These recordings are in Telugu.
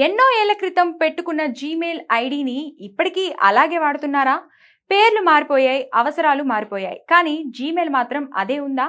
ఎన్నో ఏళ్ల క్రితం పెట్టుకున్న జీమెయిల్ ఐడిని ఇప్పటికీ అలాగే వాడుతున్నారా? పేర్లు మారిపోయాయి, అవసరాలు మారిపోయాయి. కానీ జీమెయిల్ మాత్రం అదే ఉందా?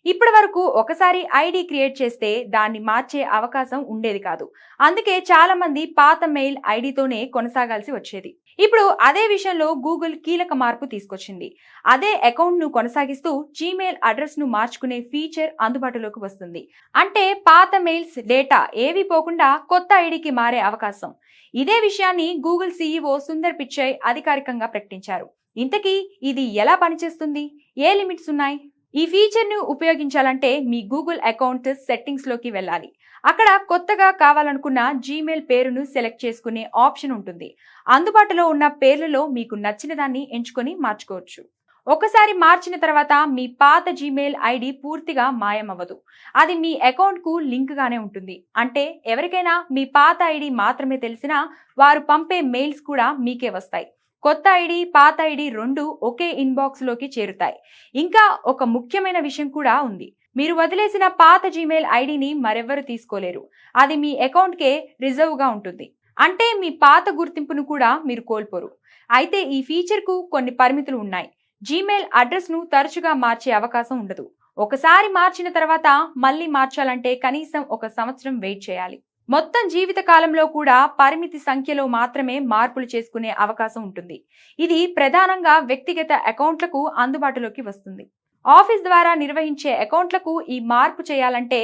ఇప్పటి వరకు ఒకసారి ఐడి క్రియేట్ చేస్తే దాన్ని మార్చే అవకాశం ఉండేది కాదు. అందుకే చాలా మంది పాత మెయిల్ ఐడితోనే కొనసాగాల్సి వచ్చేది. ఇప్పుడు అదే విషయంలో గూగుల్ కీలక మార్పు తీసుకొచ్చింది. అదే అకౌంట్ ను కొనసాగిస్తూ జీమెయిల్ అడ్రస్ ను మార్చుకునే ఫీచర్ అందుబాటులోకి వస్తుంది. అంటే పాత మెయిల్స్ డేటా ఏవి పోకుండా కొత్త ఐడికి మారే అవకాశం. ఇదే విషయాన్ని గూగుల్ సీఈఓ సుందర్ పిచ్చై అధికారికంగా ప్రకటించారు. ఇంతకీ ఇది ఎలా పనిచేస్తుంది? ఏ లిమిట్స్ ఉన్నాయి? ఈ ఫీచర్ ను ఉపయోగించాలంటే మీ గూగుల్ అకౌంట్ సెట్టింగ్స్ లోకి వెళ్ళాలి. అక్కడ కొత్తగా కావాలనుకున్న జీమెయిల్ పేరును సెలెక్ట్ చేసుకునే ఆప్షన్ ఉంటుంది. అందుబాటులో ఉన్న పేర్లలో మీకు నచ్చిన దాన్ని ఎంచుకొని మార్చుకోవచ్చు. ఒకసారి మార్చిన తర్వాత మీ పాత జీమెయిల్ ఐడి పూర్తిగా మాయమవ్వదు. అది మీ అకౌంట్ కు లింక్ గానే ఉంటుంది. అంటే ఎవరికైనా మీ పాత ఐడి మాత్రమే తెలిసినా వారు పంపే మెయిల్స్ కూడా మీకే వస్తాయి. కొత్త ఐడి, పాత ఐడి రెండు ఒకే ఇన్బాక్స్ లోకి చేరుతాయి. ఇంకా ఒక ముఖ్యమైన విషయం కూడా ఉంది. మీరు వదిలేసిన పాత జీమెయిల్ ఐడిని మరెవ్వరు తీసుకోలేరు. అది మీ అకౌంట్కే రిజర్వ్ గా ఉంటుంది. అంటే మీ పాత గుర్తింపును కూడా మీరు కోల్పోరు. అయితే ఈ ఫీచర్ కు కొన్ని పరిమితులు ఉన్నాయి. జీమెయిల్ అడ్రస్ ను తరచుగా మార్చే అవకాశం ఉండదు. ఒకసారి మార్చిన తర్వాత మళ్ళీ మార్చాలంటే కనీసం 1 సంవత్సరం వెయిట్ చేయాలి. మొత్తం జీవిత కాలంలో కూడా పరిమితి సంఖ్యలో మాత్రమే మార్పులు చేసుకునే అవకాశం ఉంటుంది. ఇది ప్రధానంగా వ్యక్తిగత అకౌంట్లకు అందుబాటులోకి వస్తుంది. ఆఫీస్ ద్వారా నిర్వహించే అకౌంట్లకు ఈ మార్పు చేయాలంటే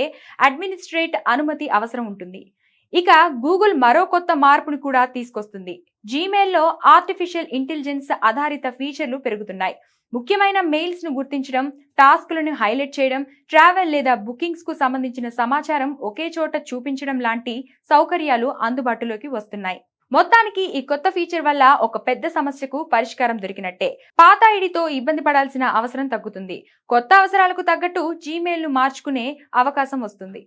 అడ్మినిస్ట్రేట్ అనుమతి అవసరం ఉంటుంది. ఇక గూగుల్ మరో కొత్త మార్పును కూడా తీసుకొస్తుంది. జీమెయిల్లో ఆర్టిఫిషియల్ ఇంటెలిజెన్స్ ఆధారిత ఫీచర్లు పెరుగుతున్నాయి. ముఖ్యమైన మెయిల్స్ ను గుర్తించడం, టాస్క్లను హైలైట్ చేయడం, ట్రావెల్ లేదా బుకింగ్స్ కు సంబంధించిన సమాచారం ఒకే చోట చూపించడం లాంటి సౌకర్యాలు అందుబాటులోకి వస్తున్నాయి. మొత్తానికి ఈ కొత్త ఫీచర్ వల్ల ఒక పెద్ద సమస్యకు పరిష్కారం దొరికినట్టే. పాత ఐడితో ఇబ్బంది పడాల్సిన అవసరం తగ్గుతుంది. కొత్త అవసరాలకు తగ్గట్టు జీమెయిల్ ను మార్చుకునే అవకాశం వస్తుంది.